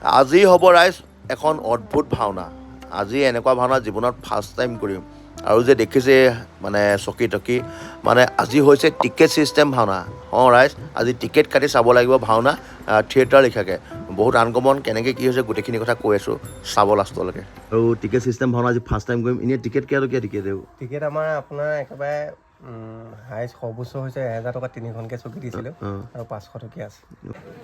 আজি হ'ব ৰাইজ এখন অদ্ভুত ভাওনা। আজি এনেকুৱা ভাওনা জীৱনত ফাৰ্ষ্ট টাইম কৰিম। আৰু যে দেখিছে মানে চকী টকী মানে আজি হৈছে টিকেট ছিষ্টেম ভাওনা। ৰাইজ আজি টিকেট কাটি চাব লাগিব ভাওনা থিয়েটাৰ লিখাকৈ। বহুত আনকমন কেনেকৈ কি হৈছে গোটেইখিনি কথা কৈ আছোঁ, চাব লাষ্টলৈকে। আৰু টিকেট ছিষ্টেম ভাওনা আজি ফাৰ্ষ্ট টাইম কৰিম। এনেই টিকেট কেইটকীয়া টিকেট? টিকেট আমাৰ আপোনাৰ একেবাৰে হাইষ্ট সৰ্বোচ্চ হৈছে 1000 টকা 3খনকৈ চকী দিছিলোঁ আৰু 500 টকীয়া আছে।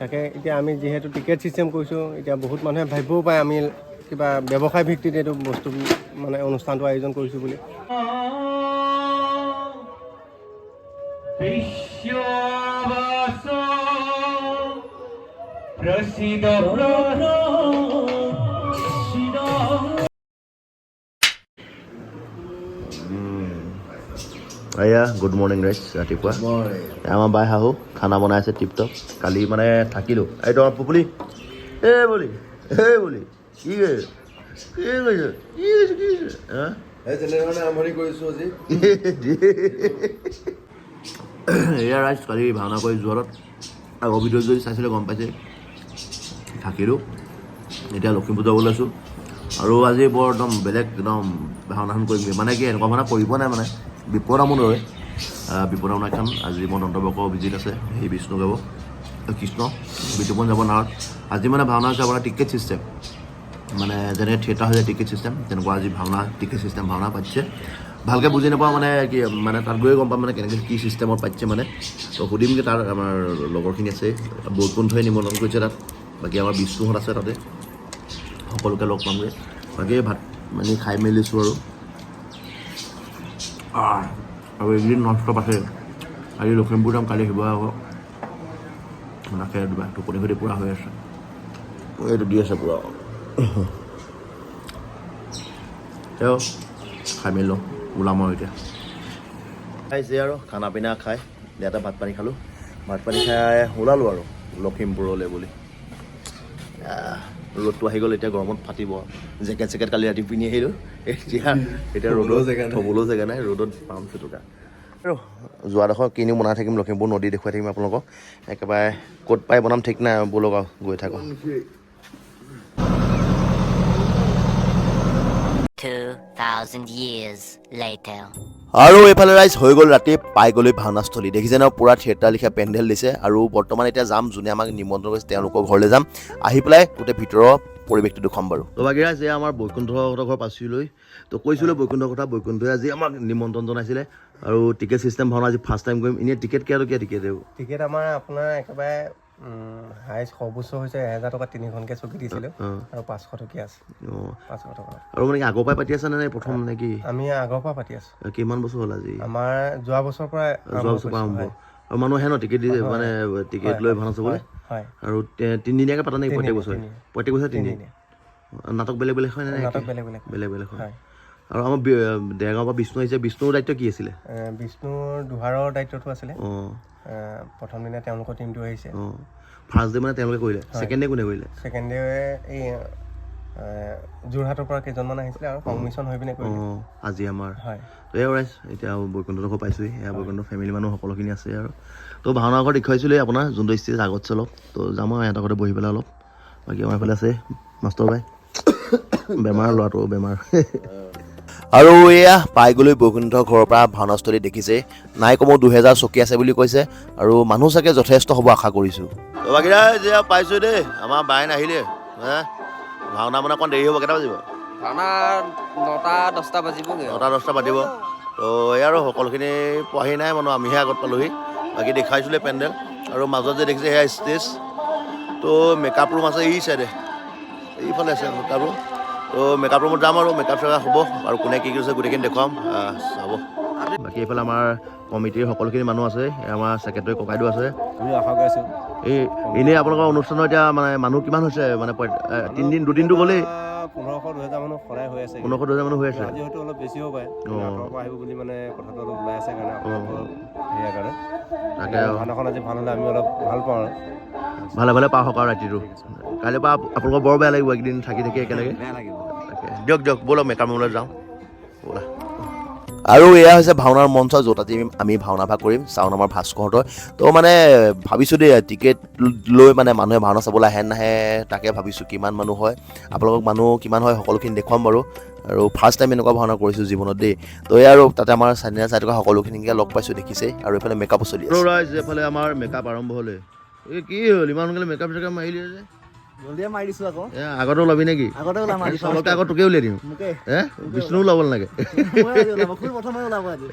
তাকে এতিয়া আমি যিহেতু টিকেট ছিষ্টেম কৰিছোঁ, এতিয়া বহুত মানুহে ভাবিবও পাৰে আমি কিবা ব্যৱসায় ভিত্তিত এইটো বস্তু মানে অনুষ্ঠানটো আয়োজন কৰিছোঁ বুলি। এয়া গুড মৰ্ণিং ৰাইজ। ৰাতিপুৱা আমাৰ বাই শাহু খানা বনাই আছে টিপটপ। কালি মানে থাকিলোঁ এই তোমাৰ পুপুলি বুলি কি কৰিছে আৰম্ভণি কৰিছোঁ আজি। এয়া ৰাইজ কালি ভাওনা কৰি যোৱাত আগৰ ভিডিঅ' যদি চাইছিলে গম পাইছে। থাকিলোঁ এতিয়া লখিমপুৰ যাব লৈছোঁ আৰু আজি বৰ একদম বেলেগ একদম ভাওনাখন কৰিম। মানে কি এনেকুৱা ভাওনা কৰিব নাই মানে বিপদ আমোদৰে বিপদ আমোদ এখন। আজি মই দন্তবক্ৰ অভিজিত আছে, সেই বিষ্ণু গাব, কৃষ্ণ বিতুপন যাব নাৱত। আজি মানে ভাওনা হৈছে আপোনাৰ টিকেট ছিষ্টেম, মানে যেনেকৈ থিয়েটাৰ হৈছে টিকেট ছিষ্টেম, তেনেকুৱা আজি ভাওনা টিকেট ছিষ্টেম ভাওনা পাতিছে। ভালকৈ বুজি নাপাওঁ মানে কি মানে তাত গৈয়ে গম পাম মানে কেনেকৈ কি ছিষ্টেমত পাতিছে মানে। তো সুধিমগৈ তাত আমাৰ লগৰখিনি আছে, বৈকুণ্ঠই নিমন্ত্ৰণ কৰিছে তাত, বাকী আমাৰ বিষ্ণুহঁত আছে তাতে, সকলোকে লগ পামগৈ। বাকী ভাত মানে খাই মেলিছোঁ আৰু এইকেইদিন নন ষ্টপ আছে। আজি লখিমপুৰ যাম, কালি শিৱসাগৰ, তাকে টোপনি খতি পূৰা হৈ আছে। এইটো দি আছে পূৰা তেওঁ খাই মেলি লওঁ, ওলাম আৰু এতিয়া খাইছে আৰু খানা পিনা খাই ইয়াতে ভাত পানী খালোঁ। ভাত পানী খাই ওলালোঁ আৰু লখিমপুৰলৈ বুলি। ৰ'দটো আহি গ'ল, এতিয়া গৰমত ফাটিব। জেকেট চেকেট কালি ৰাতি পিন্ধি আহিলোঁ, এতিয়া ৰ'দত থ'বলৈও জেগা নাই, ৰ'দত পাম চুটুকা। আৰু যোৱাডোখৰ কিনি বনাই থাকিম, লখিমপুৰ নদী দেখুৱাই থাকিম আপোনালোকক। একেবাৰে ক'ত পাই বনাম ঠিক নাই, ব'লক আৰু গৈ থাকোঁ। 2000 years later. আৰু এইফালে ৰাইজ হৈ গ'ল ৰাতি, পাই গ'লে ভাওনাস্থলী। দেখিছে ন পূৰা থিয়েটাৰ লিখা পেণ্ডেল দিছে। আৰু বৰ্তমান এতিয়া যাম, যোনে আমাক নিমন্ত্ৰণ কৰিছে তেওঁলোকৰ ঘৰলৈ যাম। আহি পেলাই গোটেই ভিতৰৰ পৰিৱেশটো দেখুৱাম বাৰু। তো বাকী ৰাইজ এয়া আমাৰ বৈকুণ্ঠহঁতৰ ঘৰ পাইছিলোঁ। তো কৈছিলোঁ বৈকুণ্ঠৰ কথা, বৈকুণ্ঠই আজি আমাক নিমন্ত্ৰণ জনাইছিলে। আৰু টিকেট ছিষ্টেম ভাওনা আজি ফাৰ্ষ্ট টাইম কৰিম। এনেই টিকেট কেইটকীয়া টিকেট? টিকেট আমাৰ আপোনাৰ একেবাৰে হাইষ্ট সৰ্বোচ্চ হৈছে 1000 টকা 3খনকৈ চকী দিছিলোঁ আৰু 500 টকীয়া আছে। 500 টকা। আৰু মানে কি আগৰ পৰাই পাতি আছে নে প্ৰথম নে কি? আমি আগৰ পৰা পাতি আছোঁ। কিমান বছৰ হ'ল আজি? আমাৰ যোৱা বছৰৰ পৰা আৰম্ভ। আৰু মানুহ আহে ন টিকেট দি মানে টিকেট লৈ ভাওনা চাবলৈ? আৰু 3 দিনীয়াকৈ পাতা নেকি প্ৰত্যেক বছৰে? প্ৰত্যেক বছৰে 3 দিন। নাটক বেলেগ বেলেগ হয় নে? নাটক বেলেগ বেলেগ হয়। আৰু আমাৰ দেৰগাঁৱৰ পৰা বিষ্ণু আহিছে, বিষ্ণুৰ দায়িত্ব কি আছিলে? বিষ্ণুৰ দুহাৰৰ দায়িত্বটো আছিলে। প্ৰথম দিনা তেওঁলোকৰ টিমটো আহিছে। ফাৰ্ষ্ট ডে মানে তেওঁলোকে কৰিলে, ছেকেণ্ড ডে কোনে কৰিলে? ছেকেণ্ড ডে এই যোৰহাটৰ পৰা কেইজনমান আহিছিলে আৰু সংমিশ্ৰণ হৈ পিনে কৰিলে আজি আমাৰ। হয়। তো এয়া ৰাইজ এতিয়া বৈকুণ্ঠৰ ঘৰ পাইছোঁহি। এয়া বৈকুণ্ঠৰ ফেমিলি মানুহ সকলোখিনি আছে আৰু। তো ভাওনা ঘৰ দেখুৱাইছিলোঁ আপোনাৰ যোনটো ষ্টেজ আগত অলপ। তো যাম আৰু সিহঁতৰ ঘৰতে বহি পেলাই অলপ। বাকী আমাৰ এইফালে আছে মাষ্টৰ ভাই, বেমাৰ ল'ৰাটো বেমাৰ। আৰু এয়া পাই গ'লৈ বৈকুণ্ঠৰ ঘৰৰ পৰা ভাওনাস্থলী। দেখিছে নাই কমেও 2000 চকী আছে বুলি কৈছে, আৰু মানুহ চাগে যথেষ্ট হ'ব আশা কৰিছোঁ। বাকী ৰাইজ এয়া পাইছোঁ দেই, আমাৰ বাই নাহিলে। ভাওনা মানে অকণ দেৰি হ'ব, কেইটা বাজিব? ভাওনা 9টা-10টা বাজিবগৈ। 9টা-10টা বাজিব। তো এয়া আৰু সকলোখিনি পোৱাহি নাই মানুহ, আমিহে আগত পালোহি। বাকী দেখাইছিলে পেণ্ডেল, আৰু মাজত যে দেখিছে সেয়া ষ্টেজ। তো মেকআপ ৰুম আছে এই চাইডে, এইফালে আছে মেকআপ ৰুম। তো মেকআপ ৰুমত যাম আৰু মেকআপ চেকআপ হ'ব, আৰু কোনে কি কৰিছে গোটেইখিনি দেখুৱাম, চাব। বাকী এইফালে আমাৰ কমিটিৰ সকলোখিনি মানুহ আছে, আমাৰ ছেক্ৰেটাৰী ককাইদেউ আছে। আমি আশা কৰিছোঁ এই এনেই আপোনালোকৰ অনুষ্ঠানৰ এতিয়া মানে মানুহ কিমান হৈছে? মানে 2দিনটো গ'লেই 1500-2000 মানুহ সদায় হৈ আছে। 1500-2000 মানুহ হৈ আছে। আজি হয়তো অলপ বেছি হ'ব পাৰে, আঁতৰৰ পৰা আহিব বুলি মানে কথাটো অলপ ওলাই আছে কাৰণে আপোনালোকৰ সেয়াৰ কাৰণে। তাকে ভাওনাখন আজি ভাল হ'লে আমি অলপ ভাল পাওঁ আৰু। ভালে ভালে পাহক আৰু ৰাতিটো। কাইলৈ পৰা আপোনালোকৰ বৰ বেয়া লাগিব একদিন থাকি একেলগে। বেয়া লাগিব। তাকে দিয়ক ব'লক মেকআপ ৰুমলৈ যাওঁ ব'লা। আৰু এয়া হৈছে ভাওনাৰ মঞ্চ, য'ত আজি আমি ভাওনা ভাগ কৰিম চাউন আমাৰ ভাস্কৰহঁতৰ। তো মানে ভাবিছোঁ দেই টিকেট লৈ মানে মানুহে ভাওনা চাবলৈ আহে নাহে তাকে ভাবিছোঁ কিমান মানুহ হয়, আপোনালোকক মানুহ কিমান হয় সকলোখিনি দেখুৱাম বাৰু। আৰু ফাৰ্ষ্ট টাইম এনেকুৱা ভাওনা কৰিছোঁ জীৱনত দেই। তো এই আৰু তাতে আমাৰ চাইনা চাই থকা সকলোখিনিকে লগ পাইছোঁ দেখিছে। আৰু এইফালে মেকআপো চলি আছে। এইফালে আমাৰ মেকআপ আৰম্ভ হ'লে এই কি হ'ল ইমান সোনকালে মেকআপ চেকআপ মাৰিলি যে? জলদিয়ে মাৰি দিছোঁ আকৌ। আগতে ওলাবি নেকি? আগতে ওলাম আজি চবকে আকৌ তোকে উলিয়াই দিম। বিষ্ণু ওলাব নালাগে। প্ৰথমে ওলাব আজি।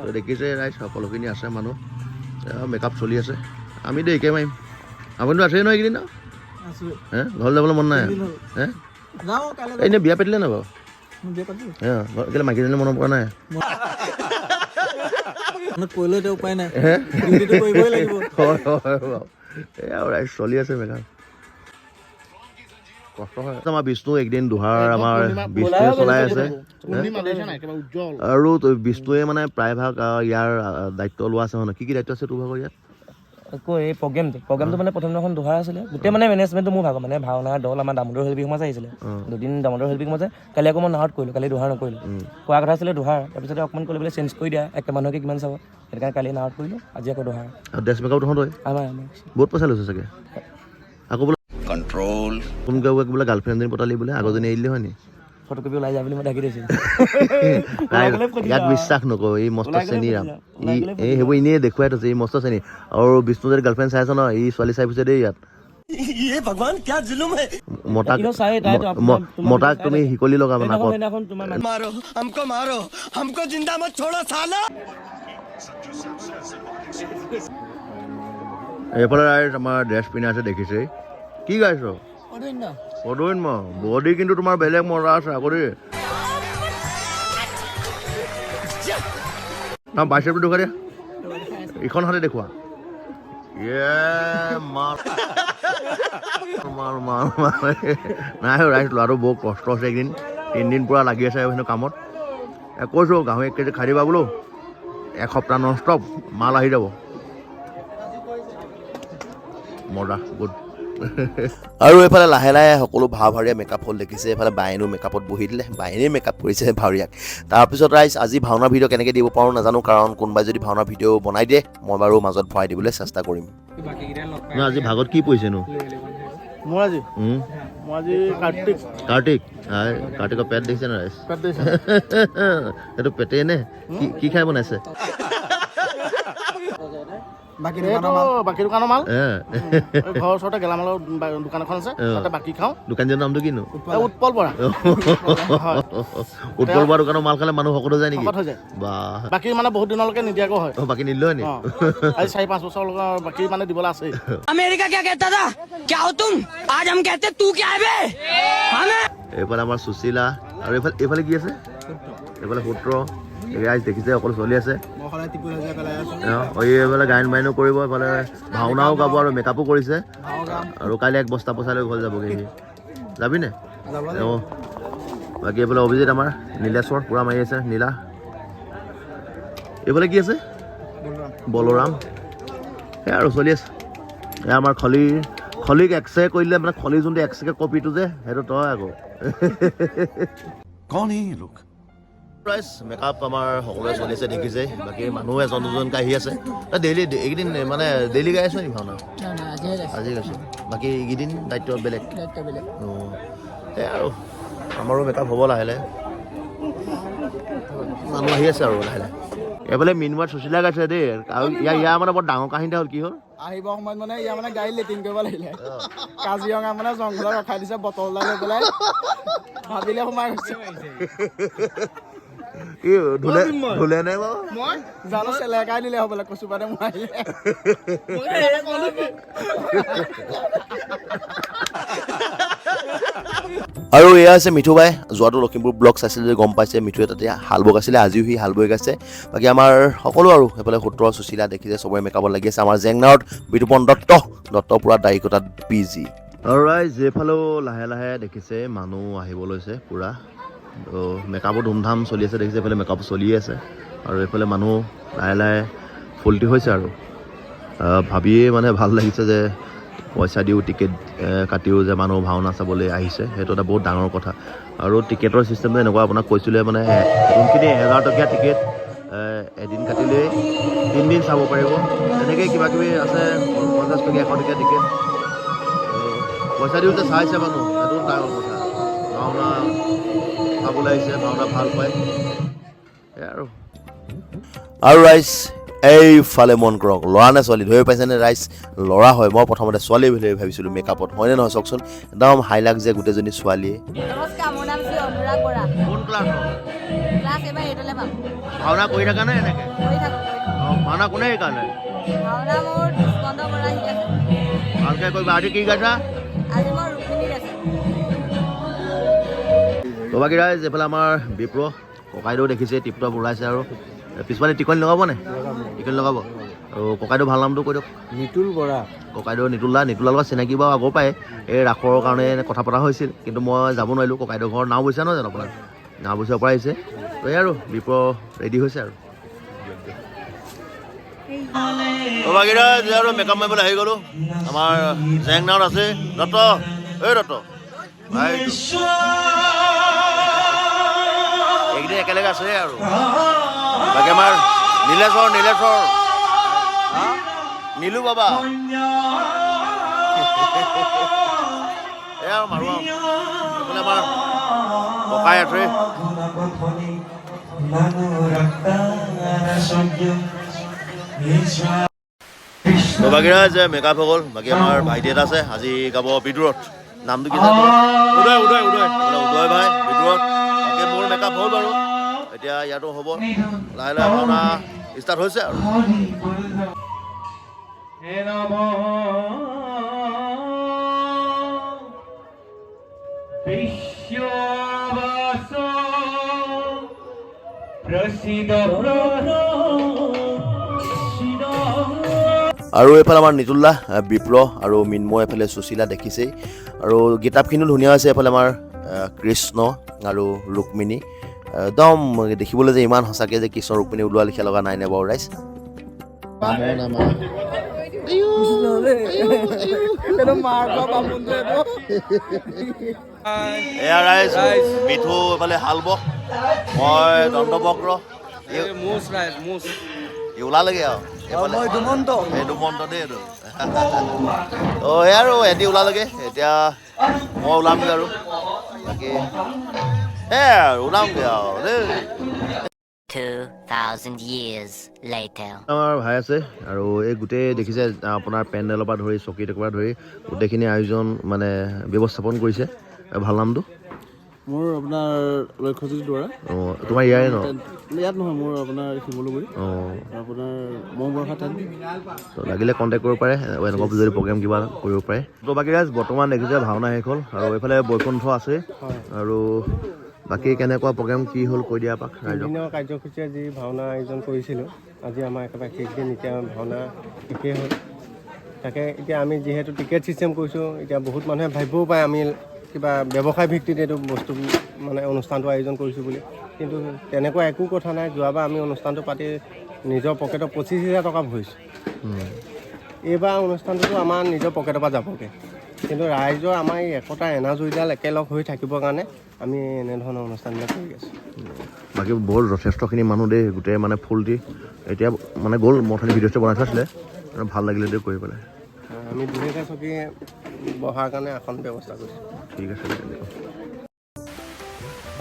তো দেখিছে ৰাইজ সকলোখিনি আছে মানুহ, মেকআপ চলি আছে। আমি দেৰিকৈ মাৰিম। আপুনিতো আছেই নহয় এইকেইদিন? ঘৰলৈ যাবলৈ মন নাই? এনেই বিয়া পাতিলে নাই বাৰু? কেলৈ মাইকীজনী মনত পৰা নাই? কৰিলেও এতিয়া উপায় নাই, কৰিবই লাগিব। এয়া ৰাইজ চলি আছে মেকআপ। কষ্ট হয়। আমাৰ বিষ্ণু একদিন দুহাৰ আমাৰ বিষ্ণুৱে চলাই আছে। আৰু বিষ্ণুৱে মানে প্ৰায়ভাগ ইয়াৰ দায়িত্ব লোৱা আছে মানে। কি কি দায়িত্ব আছে তোৰ ভাগৰ ইয়াত? আকৌ এই প্ৰগ্ৰেমটো মানে প্ৰথম দিনাখন দোহাৰ আছিলে, গোটেই মানে মেনেজমেণ্টটো মোৰ ভাগৰ। মানে ভাওনাৰ দল আমাৰ দামোদৰ শিল্পী সমাজ আহিছিলে, দুদিন দামোদৰ শিল্পী সমাজে। কালি আকৌ মই নাহত কৰিলোঁ, কালি দোহাৰ নকৰিলোঁ। কোৱা কথা আছিলে দোহাৰ, তাৰপিছতে অকণমান কৰি পেলাই চেঞ্জ কৰি দিয়া, একে মানুহকে কিমান চাব, সেইটো কাৰণে কালি নাহত কৰিলোঁ, আজি আকৌ দোহাৰ। আৰু ড্ৰেছ মেকআপ তহঁতই? আমাৰ বহুত পইচা লৈছে চাগে। আকৌ বোলে কণ্ট্ৰল কোন গাঁৱক বোলে গাৰ্লফ্ৰেণ্ডজনী পতালি বোলে, আগৰজনী এৰি দিলে হয় নি? ফটোকপি ওলাই যায় বুলি মই ঢাকি দিছোঁ। ইয়াক বিশ্বাস নকৰো, এই মস্ত শ্ৰেণী ৰাম। এই সেইবোৰ এনেই দেখুৱাই থৈছে, এই মস্ত শ্ৰেণী। আৰু বিষ্ণু যদি গাৰ্লফ্ৰেণ্ড চাই আছে ন, এই ছোৱালী চাই ফুৰিছে দেই ইয়াত। মতাক তুমি শিকলি লগাবা নাকত। এইফালে আমাৰ ড্ৰেছ পিন্ধি আছে দেখিছে। কি গাইছ? অদৈন্য বডি কিন্তু তোমাৰ বেলেগ মজা আছে আকৌ দেই। বাইচেপটো দেখুৱা দিয়া, ইখন হাতে দেখুৱা। নাই ৰাইজ ল'ৰাটো বহুত কষ্ট আছে এইকেইদিন, 3 দিন পূৰা লাগি আছে কিন্তু কামত। কৈছোঁ গাহৰি 1 কেজি খাই দিবা বোলো, এসপ্তাহ নন ষ্টপ মাল আহি যাব। মজা গুড। আৰু এইফালে লাহে লাহে সকলো ভাৱৰীয়া মেকআপ হ'ল দেখিছে। এইফালে বাইনো মেকআপত বহি দিলে, বাইনেই মেকআপ কৰিছে ভাৱৰীয়াক। তাৰপিছত ৰাইজ আজি ভাওনাৰ ভিডিঅ' কেনেকৈ দিব পাৰোঁ নাজানো, কাৰণ কোনোবাই যদি ভাওনাৰ ভিডিঅ' বনাই দিয়ে মই বাৰু মাজত ভৰাই দিবলৈ চেষ্টা কৰিম। আজি ভাগত কি পৰিছেনো? মোৰ আজি কাৰ্তিকৰ পেট দেখিছে ন ৰাইজ? সেইটো পেটেই নে কি খাই বনাইছে? বাকী দোকানৰ মাল ঘৰৰ ওচৰতে গেলামালৰ দোকান এখন আছে, তাতে বাকী খাওঁ। দোকানজনৰ নামটো কিনো? উৎপল বৰা। উৎপল বৰা দোকানৰ মাল খালে মানুহ সকলো যায় নেকি? বাকী মানে বহুত দিনলৈকে নিদিয়াকৈ হয়। বাকী নিদিলে নি? আজি 4-5 বছৰ বাকী মানে দিবলৈ আছে। अमेरिका क्या कहता था, क्या हो तुम, आज हम कहते तू क्या है बे। এইফালে আমাৰ সুশীলা, আৰু এইফালে কি আছে? এইফালে সূত্ৰ দেখিছে সকলো চলি আছে। এইফালে গায়ন বায়নো কৰিব, এইফালে ভাওনাও গাব আৰু মেকআপো কৰিছে। আৰু কাইলৈ 1 বস্তা পইচা লৈ ঘৰ যাবগৈ। যাবি নে? অঁ বাকী এইফালে অভিজিত আমাৰ নীলেশ্বৰ পূৰা মাৰি আছে। নীলা এইফালে কি আছে? বলৰাম। সেয়া আৰু চলি আছে। এয়া আমাৰ খলিক এক্সৰে কৰিলে, মানে খলি যোনটো এক্সৰে কপিটো যে সেইটো তই আকৌ। মেকআপ আমাৰ সকলোৱে চলি আছে দেখিছে। বাকী মানুহ এজন দুজনকৈ আহি আছে। ডেইলি এইকেইদিন মানে ডেইলি গাই আছো নি ভাওনা? আজি গাইছো। বাকী এইকেইদিন দায়িত্ব বেলেগ। অঁ সেয়া আৰু আমাৰো মেকআপ হ'ব লাহে লাহে, মানুহ আহি আছে আৰু লাহে লাহে। এইফালে মিনমাৰ সুশীলা গাইছে দেই। আৰু ইয়াৰ মানে বৰ ডাঙৰ কাহিনী এটা হ'ল। কি হ'ল? আহিবৰ সময়ত মানে ইয়াৰ মানে গাড়ী লেট্ৰিন কৰিব লাগিলে, কাজিৰঙা মানে জংঘলত ৰখাই দিছে, বটল এটা লৈ পেলাই ভাবিলে সোমাই গৈছে। ধুলে নে বাৰু? মই জানো চেলেকাই দিলে হ'বলে, কচুপাতে মোৱাইলে। আৰু এয়া হৈছে মিঠু বাই। যোৱাটো লখিমপুৰ ব্লগ চাইছিলে যদি গম পাইছে, মিঠুৱে তাতে হাল বগাইছিলে, আজিও সি হাল বৈ গাইছে। বাকী আমাৰ সকলো আৰু সেইফালে সূত্ৰ সুশীলা দেখিছে, চবৰে মেকআপত লাগি আছে। আমাৰ জেংনাৰত বিতুপন দত্ত পূৰা দাড়ি কটাত বিজি। আৰু ৰাইজ এইফালেও লাহে লাহে দেখিছে মানুহ আহিব লৈছে পূৰা। তো মেকআপো ধুমধাম চলি আছে দেখিছে। এইফালে মেকআপ চলি আছে আৰু এইফালে মানুহ লাহে লাহে ফূৰ্তি হৈছে। আৰু ভাবিয়ে মানে ভাল লাগিছে যে পইচা দিও টিকেট কাটিও যে মানুহ ভাওনা চাবলৈ আহিছে সেইটো এটা বহুত ডাঙৰ কথা আৰু টিকেটৰ চিষ্টেমটো এনেকুৱা আপোনাক কৈছিলে মানে যোনখিনি 1000 টকীয়া টিকেট এদিন কাটিলেই 3 দিন চাব পাৰিব তেনেকৈ কিবা কিবি আছে 50 টকীয়া 100 টকীয়া টিকেট পইচা দিও যে চাইছে মানুহ সেইটো ডাঙৰ কথা ভাওনা চাবলৈ আহিছে ভাওনা ভাল পায় আৰু ৰাইজ এইফালে মন কৰক ল'ৰা নে ছোৱালী ধৰি পাইছেনে ৰাইজ ল'ৰা হয় মই প্ৰথমতে ছোৱালী বুলি ভাবিছিলোঁ মেকআপত হয়নে নহয় চাওকচোন একদম হাইলাক যে গোটেইজনী ছোৱালীয়ে নমস্কাৰ মোৰ নাম শ্ৰী অনুৰাগ বৰা কোন ক্লাছ ক্লাছ এবাৰ 8লৈ পাম ভাওনা কৰি থাকা নে এনেকৈ কৰি থাকোঁ ভাওনা কোনে শিকালে ভাওনা মোৰ দুষ্কন্দ বৰা শিকাইছে ভালকৈ কৰিবা আজি কি গাইছা আজি মই ৰুক্মিণী গাইছোঁ তো বাকী ৰাইজ এইফালে আমাৰ বিপ্ৰ ককাইদেউ দেখিছে টিপটপ ওলাইছে আৰু পিছফালে টিকনি লগাব নে টিকনি লগাব আৰু ককাইদেউ ভাল নামটো কৈ দিয়ক নিতুল বৰা ককাইদেউ নিতুলাৰ লগত চিনাকি বাৰু আগৰ পৰাই এই ৰাসৰ কাৰণে কথা পতা হৈছিল কিন্তু মই যাব নোৱাৰিলোঁ ককাইদেউ ঘৰৰ নাও বৈছা নহয় জানো আপোনাৰ নাও বৈচাৰ পৰা আহিছে তো এই আৰু বিপ্ৰ ৰেডি হৈছে আৰু বাকী ৰাইজ আৰু মেকআপ মাৰিবলৈ আহি গ'লোঁ আমাৰ জেং নাৱত আছে দত্ত এই দত্ত এইকেইদিন একেলগে আছে আৰু বাকী আমাৰ নীলেশ্বৰ নীলু বাবা এয়া আৰু মাৰো আৰু এইফালে আমাৰ ককাই আছে তো বাকী যে মেকআপ হৈ গ'ল বাকী আমাৰ ভাইটি এটা আছে আজি গাব বিদুৰত নামটো কি উদয় ভাই বিদুৰত বাকী মোৰ মেকআপ হ'ল বাৰু এতিয়া ইয়াতো হ'ব লাহে লাহে ভাওনা ষ্টাৰ্ট হৈছে আৰু আৰু এইফালে আমাৰ নিতুল্লা বিপ্ৰ আৰু মিন্ময় এইফালে সুশীলা দেখিছেই আৰু কিতাপখিনিও ধুনীয়া হৈছে এইফালে আমাৰ কৃষ্ণ আৰু ৰুক্মিণী একদম দেখিবলৈ যে ইমান সঁচাকৈ যে কৃষ্ণ ৰুক্মিণী ওলোৱা লিখা লগা নাই নে বাৰু ৰাইজ এয়া ৰাইজ মিঠু এইফালে হালব মই দণ্ডবক্ৰ ওলালেগে আৰু দুমন্ত দেই এইটো অঁ এই আৰু এহেঁতি ওলালেগে এতিয়া মই ওলামগৈ আৰু বাকী আৰু ওলামগৈ আৰু দেই 2,000 years later. আমাৰ ভাই আছে আৰু এই গোটেই দেখিছে আপোনাৰ পেণ্ডেলৰ পৰা ধৰি চকী টকীৰ পৰা ধৰি গোটেইখিনি আয়োজন মানে ব্যৱস্থাপন কৰিছে ভাল নামটো মোৰ আপোনাৰ লক্ষ্যজ্যোতি দুৱাৰা অঁ তোমাৰ ইয়াৰে ন ইয়াত নহয় মোৰ আপোনাৰ শিমলুগুৰি অঁ আপোনাৰ মহবৰষা ঠাইত তো লাগিলে কণ্টেক্ট কৰিব পাৰে এনেকুৱা যদি প্ৰগ্ৰেম কিবা কৰিব পাৰে তো বাকী ৰাইজ বৰ্তমান দেখিছে ভাওনা শেষ হ'ল আৰু এইফালে বৈকুণ্ঠ আছে আৰু বাকী কেনেকুৱা প্ৰগ্ৰেম কি হ'ল কৈ দিয়া পাক বিভিন্ন কাৰ্যসূচীৰে যি ভাওনা আয়োজন কৰিছিলোঁ আজি আমাৰ একেবাৰে শেষ দিন এতিয়া ভাওনা শেষেই হ'ল তাকে এতিয়া আমি যিহেতু টিকেট ছিষ্টেম কৰিছোঁ এতিয়া বহুত মানুহে ভাবিবও পাৰে আমি কিবা ব্যৱসায় ভিত্তিত এইটো বস্তু মানে অনুষ্ঠানটো আয়োজন কৰিছোঁ বুলি কিন্তু তেনেকুৱা একো কথা নাই যোৱাবাৰ আমি অনুষ্ঠানটো পাতি নিজৰ পকেটত 25,000 টকা ভৰিছোঁ এইবাৰ অনুষ্ঠানটোতো আমাৰ নিজৰ পকেটৰ পৰা যাবগৈ কিন্তু ৰাইজৰ আমাৰ এই একতা এনাজৰীডাল একেলগ হৈ থাকিবৰ কাৰণে আমি এনেধৰণৰ অনুষ্ঠানবিলাক কৰি আছোঁ বাকী বহুত যথেষ্টখিনি মানুহ দেই গোটেই মানে ফুল দি এতিয়া মানে গ'ল মঠানি ভিডিঅ'টো বনাই থৈছিলে ভাল লাগিলে দেই কৰি পেলাই আমি 2,000 চকী বহাৰ কাৰণে এখন ব্যৱস্থা কৰিছোঁ ঠিক আছে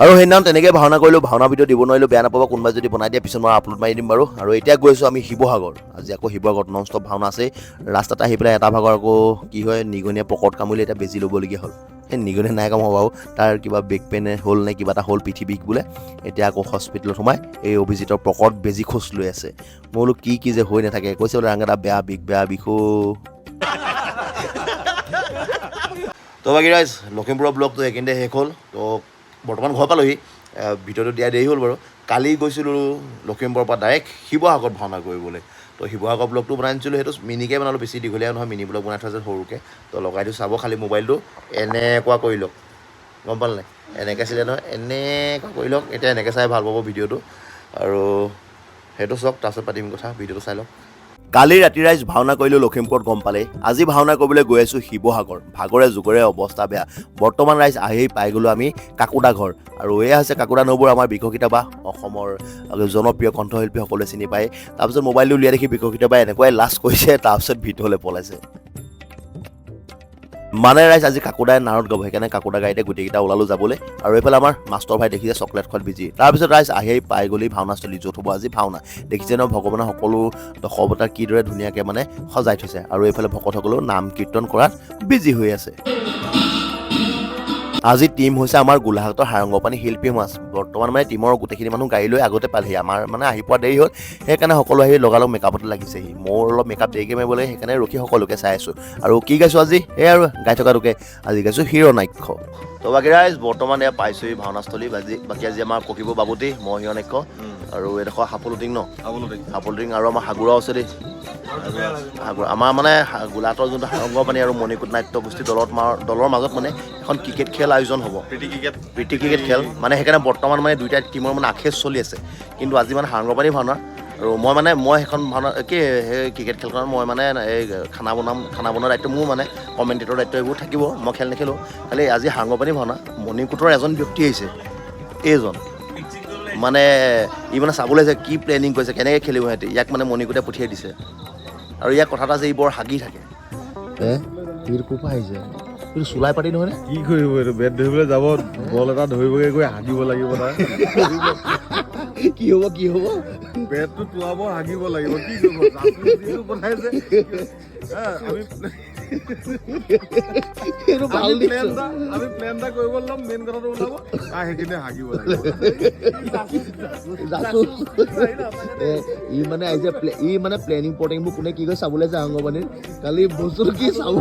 আৰু সেইদিনাখন তেনেকৈ ভাওনা কৰিলোঁ ভাওনা ভিডিঅ' দিব নোৱাৰিলোঁ বেয়া নাপাব কোনোবাই যদি বনাই দিয়ে পিছত মই আপলোড মাৰি দিম বাৰু আৰু এতিয়া গৈছোঁ আমি শিৱসাগৰ আজি আকৌ শিৱসাগৰত নন ষ্টপ ভাওনা আছে ৰাস্তাত আহি পেলাই এটা ভাগৰ আকৌ কি হয় নিগনিয়ে পকৰত কামুৰিলে এতিয়া বেজি ল'বলগীয়া হ'ল এই নিগনিয়ে নাই কামোৱা বাৰু তাৰ কিবা বেক পেইনে হ'ল নে কিবা এটা হ'ল পিঠি বিষ বোলে এতিয়া আকৌ হস্পিটেলত সোমাই এই অভিজিতৰ পকৰত বেজি খোজ লৈ আছে মই বোলো কি যে হৈ নাথাকে কৈছে বোলে ৰাঙা এটা বেয়া বিষ তো বাকী ৰাইজ লখিমপুৰৰ ব্লগটো এইখিনিতে শেষ হ'ল তো বৰ্তমান ঘৰ পালোহি ভিডিঅ'টো দিয়া দেৰি হ'ল বাৰু কালি গৈছিলোঁ লখিমপুৰৰ পৰা ডাইৰেক্ট শিৱসাগৰত ভাওনা কৰিবলৈ তো শিৱসাগৰ ব্লগটো বনাই আনিছিলোঁ সেইটো মিনিকৈ বনালোঁ বেছি দীঘলীয়া নহয় মিনি ব্লগ বনাই থৈছে সৰুকৈ তো লগাই দিওঁ চাব খালি মোবাইলটো এনেকুৱা কৰি লওক গম পালে নাই এনেকৈ আছিলে নহয় এনেকুৱা কৰি লওক এতিয়া এনেকৈ চাই ভাল পাব ভিডিঅ'টো আৰু সেইটো চাওক তাৰপিছত পাতিম কথা ভিডিঅ'টো চাই লওক কালি ৰাতি ৰাইজ ভাওনা কৰিলোঁ লখিমপুৰত গম পালে আজি ভাওনা কৰিবলৈ গৈ আছোঁ শিৱসাগৰ ভাগৰে জোগৰে অৱস্থা বেয়া বৰ্তমান ৰাইজ আহি পাই গ'লোঁ আমি কাকুদা ঘৰ আৰু এয়া হৈছে কাকুদা নবৌৰ আমাৰ বিকশিতা বা অসমৰ জনপ্ৰিয় কণ্ঠশিল্পী সকলোৱে চিনি পায় তাৰপিছত মোবাইলটো উলিয়াই দেখি বিকশিতা বা এনেকুৱাই লাজ কৰিছে তাৰপিছত ভিতৰলৈ পলাইছে মানে ৰাইজ আজি কাকুদাই নাৰত গাব সেইকাৰণে কাকুদা গাড়ীতে গোটেইকেইটা ওলালোঁ যাবলৈ আৰু এইফালে আমাৰ মাষ্টৰ ভাই দেখিছে চকলেট খোৱাত বিজি তাৰপিছত ৰাইজ আহি পাই গ'লি ভাওনাস্থলী য'ত হ'ব আজি ভাওনা দেখিছে ন ভগৱানৰ সকলো দশৱতাৰ কিদৰে ধুনীয়াকৈ মানে সজাই থৈছে আৰু এইফালে ভকতসকলেও নাম কীৰ্তন কৰাত বিজি হৈ আছে আজি টিম হৈছে আমাৰ গোলাঘাটৰ হাৰংগপানী শিল্পী সমাজ বৰ্তমান মানে টিমৰ গোটেইখিনি মানুহ গাড়ী লৈ আগতে পালেহি আমাৰ মানে আহি পোৱা দেৰি হ'ল সেইকাৰণে সকলো আহি লগালগ মেকআপতে লাগিছেহি মোৰ অলপ মেকআপ দেৰিকৈ মাৰিব লাগে সেইকাৰণে ৰখি সকলোকে চাই আছোঁ আৰু কি গাইছোঁ আজি এই আৰু গাই থকাটোকে আজি গাইছোঁ হিৰণাক্ষ তো বাকী ৰাইজ বৰ্তমান এয়া পাইছোঁহি ভাওনাস্থলী বাকী আজি আমাৰ ককিব বাবুতি মই হিৰণাক্ষ আৰু এডোখৰ সাপলুটিং ন সাপলুটিং আৰু আমাৰ হাগুৰাও আছে দেই আমাৰ মানে গোলাঘাটৰ যোনটো হাৰংগপানী আৰু মণিকূট নাট্য গোষ্ঠী দলৰ মাজত মানে এখন ক্ৰিকেট খেল আয়োজন হ'ব প্ৰীতি ক্ৰিকেট খেল মানে সেইকাৰণে বৰ্তমান মানে দুইটা টিমৰ মানে আখেজ চলি আছে কিন্তু আজি মানে হাৰংগপানী ভাওনা আৰু মই সেইখন ভাওনা কি সেই ক্ৰিকেট খেলখনত মই মানে এই খানা বনোৱাৰ দায়িত্ব মোৰ মানে কমেণ্টেটৰ দায়িত্ব এইবোৰ থাকিব মই খেল নেখেলোঁ খালি আজি হাৰংগপানী ভাওনা মণিকূটৰ এজন ব্যক্তি আহিছে এইজন মানে ই মানে চাবলৈ যে কি প্লেনিং কৰিছে কেনেকৈ খেলিব সিহঁতি ইয়াক মানে মণিকূটে পঠিয়াই দিছে আৰু ইয়াৰ কথা এটা যে ই বৰ হাগি থাকে কোপা আহিছে কিন্তু চুলাই পাতি নহয়নে কি কৰিব এইটো বেট ধৰিবলৈ যাব বল এটা ধৰিবগৈ গৈ হাগিব লাগিব তাৰ কি হ'ব বেটটো তোলাব হাগিব লাগিব কি কৰিব বনাইছে আমি প্লেন এটা কৰিব ল'ম মেইন কথাটো ওলাব সেইখিনি হাগিব লাগিব ই মানে আহিছে ই মানে প্লেনিং প্লটিংবোৰ কোনে কি কৰি চাবলৈ যায় হাৰংগপানীৰ কালি বস্তুটো কি চাব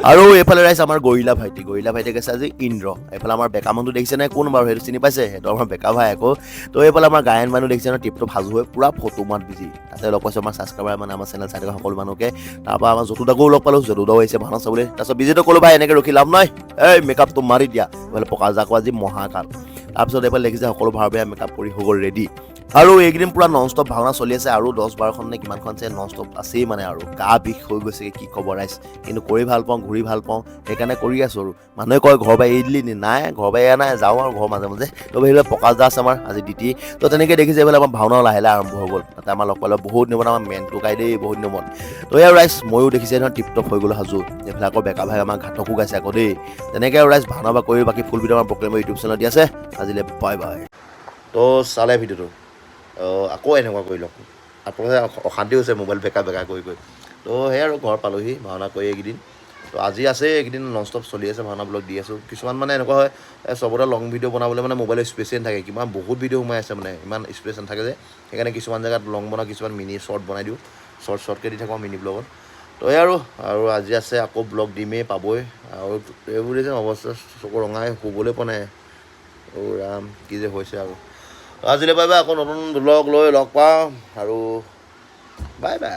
আৰু এইফালে ৰাইজ আমাৰ গৰিলা ভাইটি গৈছে আজি ইন্দ্ৰ এইফালে আমাৰ বেকা মানুহটো দেখিছে নাই কোন বাৰু সেইটো চিনি পাইছে সেইটো আমাৰ বেকা ভাই আকৌ তো এইফালে আমাৰ গায়ন মানুহ দেখিছে ন টিপটো সাজু হৈ পুৰা ফটো মাত বিজি তাতে লগ পাইছোঁ আমাৰ ছাবস্ক্ৰাইবাৰ মানে আমাৰ চেনেল চাই থকা সকলো মানুহকে তাৰপৰা আমাৰ যতুদাকো লগ পালোঁ যতুদাও আহিছে ভাওনা চাবলৈ তাৰপিছত বিজিতো ক'লো ভাই এনেকৈ ৰখি লাভ নাই এই মেকআপটো মাৰি দিয়া এইফালে পকা জাকো আজি মহাকাল তাৰপিছত এইফালে দেখিছে সকলো ভাৱে মেকআপ কৰি হৈ গ'ল ৰেডি আৰু এইকেইদিন পুৰা নন ষ্টপ ভাওনা চলি আছে আৰু 10-12খন নে কিমানখন আছে নন ষ্টপ আছেই মানে আৰু গা বিষ হৈ গৈছে কি খবৰ ৰাইজ কিন্তু কৰি ভাল পাওঁ ঘূৰি ভাল পাওঁ সেইকাৰণে কৰি আছোঁ আৰু মানুহে কয় ঘৰ বাই এৰি দিলি নি নাই ঘৰ বাই এৰা নাই যাওঁ আৰু ঘৰ মাজে মাজে তো সেইবিলাক পকা জা আছে আমাৰ আজি দ্বিতীয় তো তেনেকৈ দেখিছে এইফালে আমাৰ ভাওনাও লাহে লাহে আৰম্ভ হৈ গ'ল তাতে আমাৰ লগ পালে বহুত নিয়মত আমাৰ মেনটো গাই দেই বহুত নিয়মত তো এয়া ৰাইজ ময়ো দেখিছে নহয় টিপটপ হৈ গ'লো সাজু এইফালে আকৌ বেকা ভাই আমাৰ ঘাটকো গাইছে আকৌ দেই তেনেকৈ আৰু ৰাইজ ভাওনা বা কৰি বাকী ফুল ভিডিঅ' আমাৰ প্ৰগ্ৰেমৰ ইউটিউব চেনেলত দি আছে আজিলৈ বাই তো চালে ভিডিঅ'টো আকৌ এনেকুৱা কৰি লওক আপোনালোকে অশান্তি হৈছে মোবাইল বেকা কৰি তো সেয়া আৰু ঘৰ পালোহি ভাওনা কৰি এইকেইদিন তো আজি আছে এইকেইদিন নন ষ্টপ চলি আছে ভাওনা ব্লগ দি আছোঁ কিছুমান মানে এনেকুৱা হয় চবতে লং ভিডিঅ' বনাবলৈ মানে মোবাইলৰ স্পেচে নাথাকে কিমান বহুত ভিডিঅ' সোমাই আছে মানে ইমান স্পেচ নাথাকে যে সেইকাৰণে কিছুমান জেগাত লং বনাওঁ কিছুমান মিনি শ্বৰ্ট বনাই দিওঁ শ্বৰ্টকৈ দি থাকোঁ মিনি ব্লগত তো এই আৰু আজি আছে আকৌ ব্লগ দিমেই পাবই আৰু এইবোৰ যে অৱস্থা চকু ৰঙাই শুবলৈ পোৱা নাই ৰাম কি যে হৈছে আৰু আজিলৈ বাই বাই আকৌ নতুন ব্লগ লৈ লগ পাওঁ আৰু বাই বাই